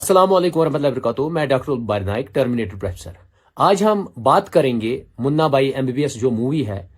अस्सलाम वालेकुम वरहमतुल्लाहि वबरकातुहू। मैं डॉक्टर उबार नाइक, टर्मिनेटर प्रोफेसर। आज हम बात करेंगे मुन्ना भाई एमबीबीएस जो मूवी है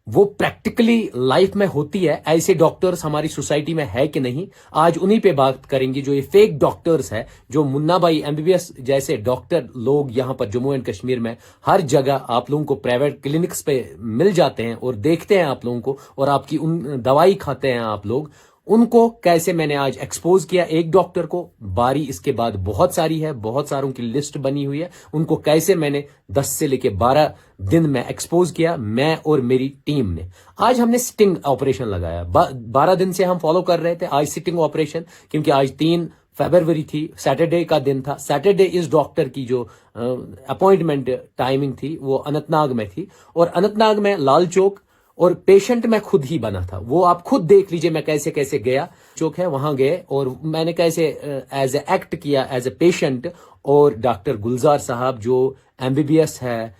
वो प्रैक्टिकली लाइफ में होती है, ऐसे डॉक्टर्स हमारी सोसाइटी में है कि नहीं। आज उन्हीं पे बात करेंगे जो ये फेक डॉक्टर्स है, जो मुन्ना भाई एमबीबीएस जैसे डॉक्टर लोग यहाँ पर जम्मू एंड कश्मीर में हर जगह आप लोगों को प्राइवेट क्लिनिक्स पे मिल जाते हैं और देखते हैं आप लोगों को, और आपकी उन दवाई खाते हैं आप लोग। उनको कैसे मैंने आज एक्सपोज किया, एक डॉक्टर को, बारी इसके बाद बहुत सारी है, बहुत सारों की लिस्ट बनी हुई है। उनको कैसे मैंने 10 से लेके 12 दिन में एक्सपोज किया, मैं और मेरी टीम ने। आज हमने सिटिंग ऑपरेशन लगाया, 12 दिन से हम फॉलो कर रहे थे आज सिटिंग ऑपरेशन, क्योंकि आज 3 फरवरी थी, सैटरडे का दिन था। सैटरडे इस डॉक्टर की जो अपॉइंटमेंट टाइमिंग थी वो अनंतनाग में थी, और अनंतनाग में लाल चौक, और पेशेंट मैं खुद ही बना था। वो आप खुद देख लीजिए मैं कैसे कैसे गया, चौक है वहां गए, और मैंने कैसे एज ए एक्ट किया एज ए पेशेंट। और डॉक्टर गुलजार साहब जो एमबीबीएस है,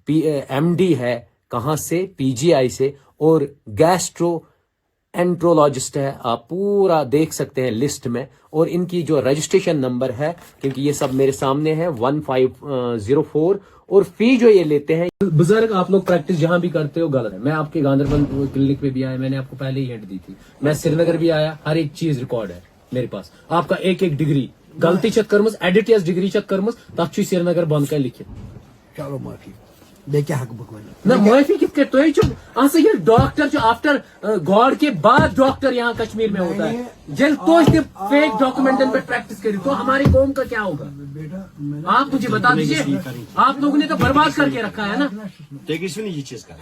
एमडी है, कहां से, पीजीआई से, और गैस्ट्रो एंट्रोलॉजिस्ट है, आप पूरा देख सकते हैं लिस्ट में। और इनकी जो रजिस्ट्रेशन नंबर है, क्योंकि ये सब मेरे सामने है, 1504। और फी जो ये लेते हैं, बुजुर्ग आप लोग प्रैक्टिस जहां भी करते हो गलत है। मैं आपके गांधरबल क्लिनिक पे भी आया, मैंने आपको पहले ही हिंट दी थी। मैं श्रीनगर भी आया, हर एक चीज रिकॉर्ड है मेरे पास। आपका एक एक डिग्री गलती चत कर्मस, एडिट डिग्री चत कर्मस, तब श्रीनगर बंद कर लिखित। चलो माफी क्या हक बकवान ना माफी कित तो ये डॉक्टर जो आफ्टर गॉड के बाद डॉक्टर यहाँ कश्मीर में होता है, जल तो इसके फेक डॉक्यूमेंटन पे प्रैक्टिस करी तो हमारी कौम का क्या होगा? बेटा आप मुझे बता दीजिए, आप लोगों ने तो बर्बाद करके रखा है ना। ये चीज का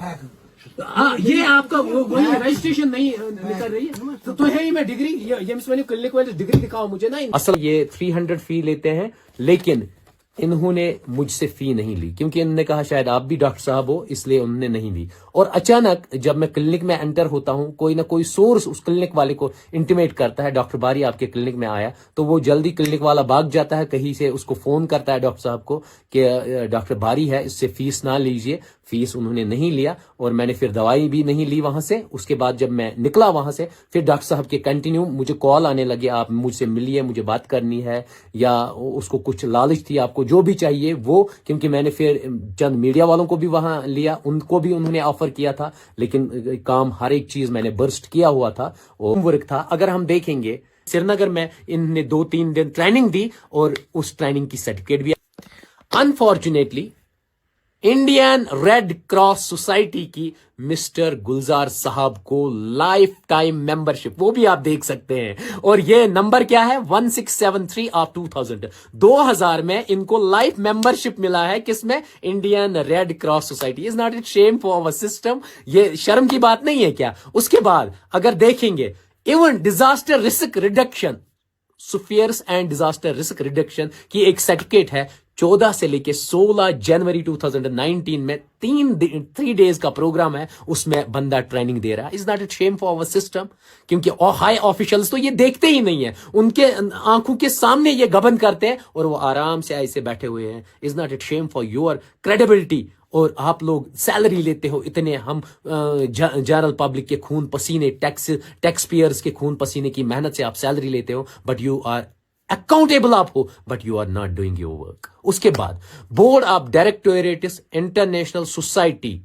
ये आपका वही रजिस्ट्रेशन नहीं निकल रही है, तो है ही मैं डिग्री, ये मैंने क्लिनिक वाले डिग्री दिखाओ मुझे ना। असल ये 300 फी लेते हैं, लेकिन इन्होंने मुझसे फी नहीं ली, क्योंकि इन्होंने कहा शायद आप भी डॉक्टर साहब हो, इसलिए उन्होंने नहीं ली। और अचानक जब मैं क्लिनिक में एंटर होता हूं, कोई ना कोई सोर्स उस क्लिनिक वाले को इंटीमेट करता है डॉक्टर बारी आपके क्लिनिक में आया, तो वो जल्दी क्लिनिक वाला भाग जाता है, कहीं से उसको फोन करता है डॉक्टर साहब को कि डॉक्टर बारी है, इससे फीस ना लीजिए। फीस उन्होंने नहीं लिया, और मैंने फिर दवाई भी नहीं ली वहां से। उसके बाद जब मैं निकला वहां से, फिर डॉक्टर साहब के कंटिन्यू मुझे कॉल आने लगे, आप मुझसे मिलिए, मुझे बात करनी है, या उसको कुछ लालच थी, आपको जो भी चाहिए वो। क्योंकि मैंने फिर चंद मीडिया वालों को भी वहां लिया, उनको भी उन्होंने ऑफर किया था, लेकिन काम हर एक चीज मैंने बर्स्ट किया हुआ था, और वर्क था। अगर हम देखेंगे श्रीनगर में इन्होंने 2-3 दिन ट्रेनिंग दी, और उस ट्रेनिंग की सर्टिफिकेट भी। Unfortunately Indian red cross society की मिस्टर गुलजार साहब को लाइफ टाइम मेंबरशिप, वो भी आप देख सकते हैं, और ये नंबर क्या है, 1673 ऑफ 2000 में इनको लाइफ मेंबरशिप मिला है। किसमें? Indian red cross society. Is not it shame for our system? ये शर्म की बात नहीं है क्या? उसके बाद अगर देखेंगे, इवन डिजास्टर रिस्क रिडक्शन, सुफियर्स एंड डिजास्टर रिस्क रिडक्शन की एक सर्टिफिकेट है, 14 से लेके 16 जनवरी 2019 में 3 डेज का प्रोग्राम है, उसमें बंदा ट्रेनिंग दे रहा है। Is not it shame for our system? क्योंकि हाई ऑफिशियल्स तो ये देखते ही नहीं है, उनके आंखों के सामने ये गबन करते हैं, और वो आराम से ऐसे बैठे हुए हैं। Is not it shame for your credibility? और आप लोग सैलरी लेते हो इतने, हम जनरल पब्लिक के खून पसीने, टैक्स पेयर्स के खून पसीने की मेहनत से आप सैलरी लेते हो, बट यू आर अकाउंटेबल आप हो, but you are not doing your work. उसके बाद board of directorates international society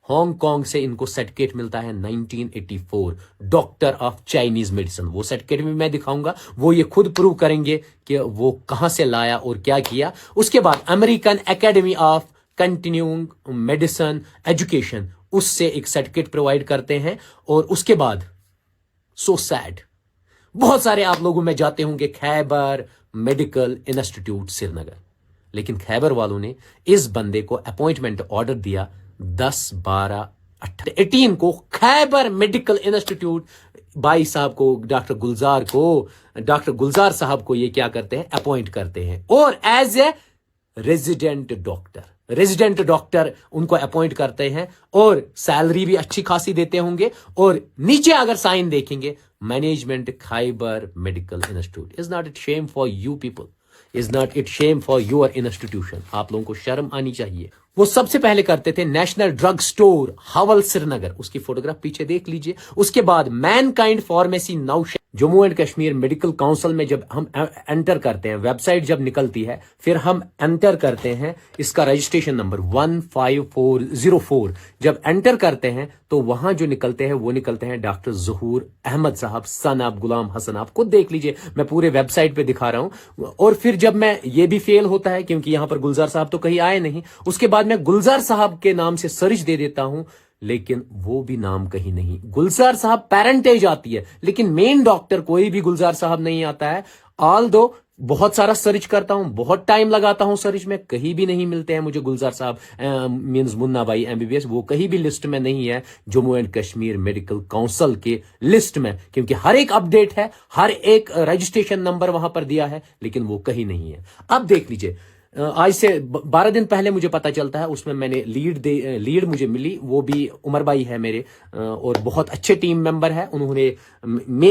Hong Kong से इनको सर्टिफिकेट मिलता है 1984, डॉक्टर ऑफ चाइनीज मेडिसिन। वो सर्टिफिकेट भी मैं दिखाऊंगा, वो ये खुद प्रूव करेंगे कि वो कहां से लाया और क्या किया। उसके बाद American academy of continuing medicine education, उससे एक सर्टिफिकेट प्रोवाइड करते हैं। और उसके बाद सो सैड, बहुत सारे आप लोगों में जाते होंगे खैबर मेडिकल इंस्टीट्यूट श्रीनगर, लेकिन खैबर वालों ने इस बंदे को अपॉइंटमेंट ऑर्डर दिया 10/12/18 को। खैबर मेडिकल इंस्टीट्यूट भाई साहब को, डॉक्टर गुलजार साहब को ये क्या करते हैं, अपॉइंट करते हैं, और एज ए रेजिडेंट डॉक्टर उनको अपॉइंट करते हैं, और सैलरी भी अच्छी खासी देते होंगे। और नीचे अगर साइन देखेंगे, management Khyber medical institute. Is not it shame for you people? Is not it shame for your institution? आप लोगों को शर्म आनी चाहिए। वो सबसे पहले करते थे नेशनल ड्रग स्टोर हवल श्रीनगर, उसकी फोटोग्राफ पीछे देख लीजिए। उसके बाद Mankind pharmacy Nowshahr, Jammu and Kashmir medical council में जब हम एंटर करते हैं, वेबसाइट जब निकलती है, फिर हम एंटर करते हैं इसका रजिस्ट्रेशन नंबर 15404, जब एंटर करते हैं तो वहां जो निकलते हैं वो निकलते हैं डॉक्टर ज़हूर अहमद साहब, सन ऑफ गुलाम हसन। आप खुद देख लीजिए, मैं पूरे वेबसाइट पे दिखा रहा हूं। और फिर जब मैं ये भी फेल होता है क्योंकि यहां पर गुलजार साहब तो कहीं आए नहीं, उसके बाद मैं गुलजार साहब के नाम से सर्च दे देता हूं, लेकिन वो भी नाम कहीं नहीं। गुलजार साहब पेरेंटेज आती है, लेकिन मेन डॉक्टर कोई भी गुलजार साहब नहीं आता है। ऑल दो बहुत सारा सर्च करता हूं, बहुत टाइम लगाता हूं सर्च में, कहीं भी नहीं मिलते हैं मुझे गुलजार साहब मींस मुन्ना भाई MBBS, वो कहीं भी लिस्ट में नहीं है Jammu and Kashmir medical council के लिस्ट में, क्योंकि हर एक अपडेट है, हर एक रजिस्ट्रेशन नंबर वहां पर दिया है, लेकिन वो कहीं नहीं है। अब देख लीजिए, आज से 12 दिन पहले मुझे पता चलता है, उसमें मैंने लीड मुझे मिली, वो भी उमर भाई है मेरे, और बहुत अच्छे टीम मेंबर है। उन्होंने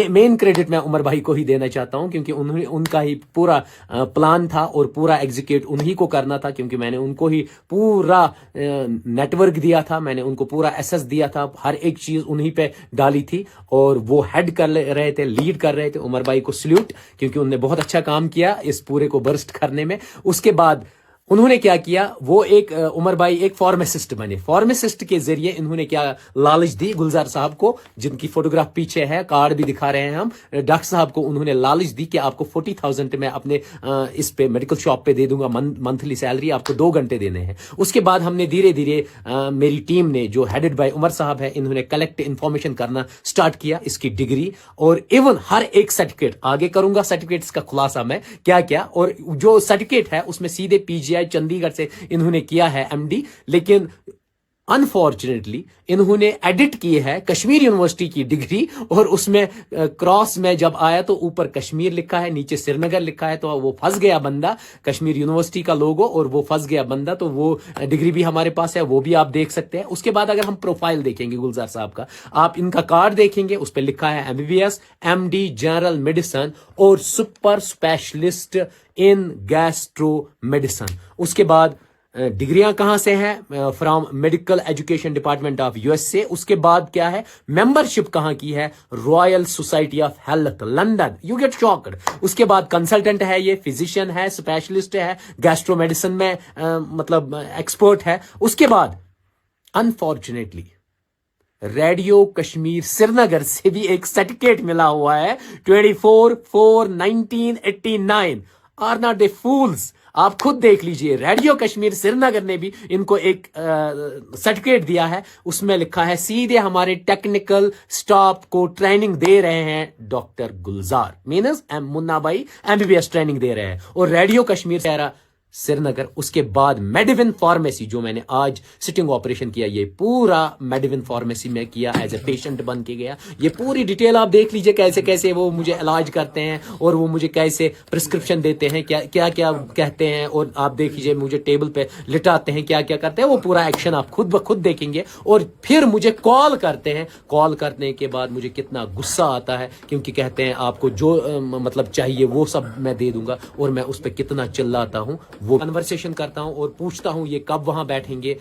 मेन क्रेडिट मैं उमर भाई को ही देना चाहता हूं, क्योंकि उन्होंने उनका ही पूरा प्लान था और पूरा एग्जीक्यूट उन्हीं को करना था, क्योंकि मैंने उनको ही पूरा नेटवर्क दिया था, मैंने उनको पूरा एसेस दिया था, हर एक चीज उन्हीं पे डाली थी, और वो हेड कर रहे थे, लीड कर रहे थे। उमर भाई को सल्यूट, क्योंकि उन्होंने बहुत अच्छा काम किया इस पूरे को बर्स्ट करने में। उसके बाद उन्होंने क्या किया, वो एक उमर भाई एक फार्मासिस्ट बने। फार्मासिस्ट के जरिए इन्होंने क्या लालच दी गुलजार साहब को, जिनकी फोटोग्राफ पीछे है, कार्ड भी दिखा रहे हैं हम, डॉक्टर साहब को उन्होंने लालच दी कि आपको 40,000 मैं अपने इस पे मेडिकल शॉप पे दे दूंगा, मंथली सैलरी आपको 2 घंटे देने हैं। उसके बाद हमने धीरे धीरे मेरी टीम ने, जो हेडेड बाय उमर साहब है, इन्होंने कलेक्ट इन्फॉर्मेशन करना स्टार्ट किया, इसकी डिग्री और इवन हर एक सर्टिफिकेट, आगे करूंगा सर्टिफिकेट्स का खुलासा मैं क्या क्या, और जो सर्टिफिकेट है उसमें सीधे PGI चंडीगढ़ से इन्होंने किया है MD, लेकिन अनफॉर्चुनेटली इन्होंने एडिट की है कश्मीर यूनिवर्सिटी की डिग्री, और उसमें क्रॉस में जब आया तो ऊपर कश्मीर लिखा है, नीचे श्रीनगर लिखा है, तो वो फंस गया बंदा, कश्मीर यूनिवर्सिटी का लोगो, और वो फंस गया बंदा। तो वो डिग्री भी हमारे पास है, वो भी आप देख सकते हैं। उसके बाद अगर हम प्रोफाइल देखेंगे गुलजार साहब का, आप इनका कार्ड देखेंगे, उस पर लिखा है MBBS MD जनरल मेडिसिन और super specialist in gastro medicine. उसके बाद डिग्रियां कहां से हैं, from medical education department of USA। उसके बाद क्या है, मेंबरशिप कहां की है, royal society of health London, you get shocked. उसके बाद कंसल्टेंट है, ये फिजिशियन है, स्पेशलिस्ट है, गैस्ट्रो मेडिसिन में मतलब एक्सपर्ट है। उसके बाद अनफॉर्चुनेटली रेडियो कश्मीर श्रीनगर से भी एक सर्टिफिकेट मिला हुआ है, 24/4/1989। आर नॉट दे फूल्स, आप खुद देख लीजिए, रेडियो कश्मीर श्रीनगर ने भी इनको एक सर्टिफिकेट दिया है, उसमें लिखा है सीधे हमारे टेक्निकल स्टाफ को ट्रेनिंग दे रहे हैं डॉक्टर गुलजार, मीनस मुन्ना भाई MBBS ट्रेनिंग दे रहे हैं, और रेडियो कश्मीर श्रीनगर। उसके बाद मेडिविन फार्मेसी, जो मैंने आज सिटिंग ऑपरेशन किया, ये पूरा मेडिविन फार्मेसी में किया, एज ए पेशेंट बन के गया। ये पूरी डिटेल आप देख लीजिए, कैसे कैसे वो मुझे इलाज करते हैं, और वो मुझे कैसे प्रिस्क्रिप्शन देते हैं, क्या क्या क्या कहते हैं, और आप देख लीजिए मुझे टेबल पे लिटाते हैं, क्या क्या करते हैं, वो पूरा एक्शन आप खुद ब खुद देखेंगे। और फिर मुझे कॉल करते हैं, कॉल करने के बाद मुझे कितना गुस्सा आता है, क्योंकि कहते हैं आपको जो मतलब चाहिए वो सब मैं दे दूंगा, और मैं उस पर कितना चिल्लाता हूँ, वो कन्वर्सेशन करता हूं और पूछता हूं ये कब वहां बैठेंगे।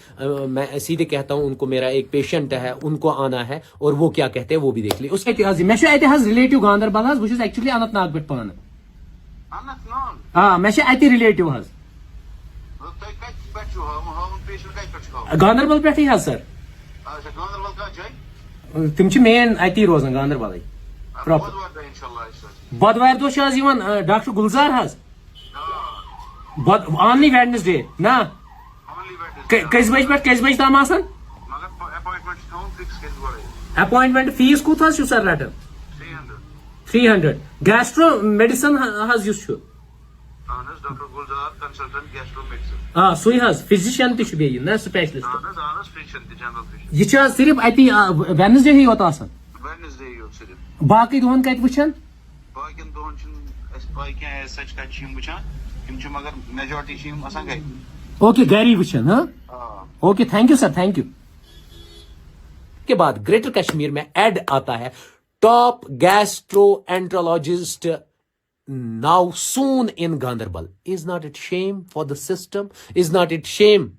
मैं सीधे कहता हूं उनको मेरा एक पेशेंट है, उनको आना है, और वो क्या कहते हैं वो भी देख ली। उसके रिलेटिव गांधरबल एक्चुअली अनंतनाग पे पान मैं रिलेटिव गांधरबल पे सर, तम मेन अति रोजान गांधरबल बुधवार दो डॉक्टर गुलजार ऑनली वेडनेसडे ना कस बज पे कस बज तम अपॉइंटमेंट फीस कूत सर रटन 300 गैस्ट्रो मेडिसिन सुई फिजिशियन ती ना स्पेशलिस्ट यह सिर्फ अति वेडनेसडे ही होता बाकी दोहन कत वुचान ओके गैरी वुचान हाँ okay thank you sir thank you. के बाद ग्रेटर कश्मीर में ऐड आता है top gastroenterologist now soon in Ganderbal. Is not it shame for the system, is not it shame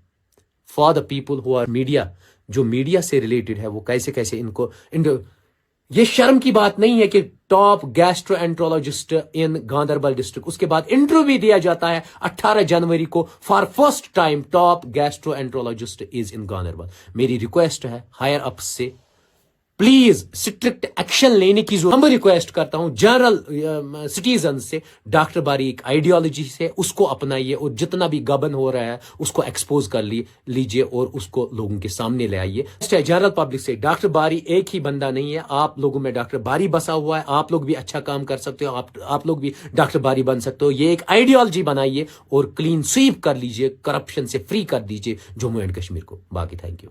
for the people who are media, جو media سے related ہے وہ کیسے کیسے یہ شرم کی بات نہیں ہے کہ ٹاپ گیسٹرو انٹرولوجسٹ ان گاندربل ڈسٹرکٹ، اس کے بعد انٹرویو بھی دیا جاتا ہے 18 جنوری کو، for first time top gastroenterologist is in Ganderbal. میری ریکویسٹ ہے ہائر اپ سے پلیز اسٹرکٹ ایکشن لینے کی ضرورت. ہم ریکویسٹ کرتا ہوں جنرل سٹیزن سے، ڈاکٹر باری ایک آئیڈیالوجی سے اس کو اپنائیے، اور جتنا بھی گبن ہو رہا ہے اس کو ایکسپوز کر لیجیے اور اس کو لوگوں کے سامنے لے آئیے. جنرل پبلک سے ڈاکٹر باری ایک ہی بندہ نہیں ہے، آپ لوگوں میں ڈاکٹر باری بسا ہوا ہے، آپ لوگ بھی اچھا کام کر سکتے ہو، آپ لوگ بھی ڈاکٹر باری بن سکتے ہو. یہ ایک آئیڈیالوجی بنائیے اور کلین سویپ کر لیجیے، کرپشن سے فری کر دیجیے جموں اینڈ کشمیر کو. باقی تھینک یو.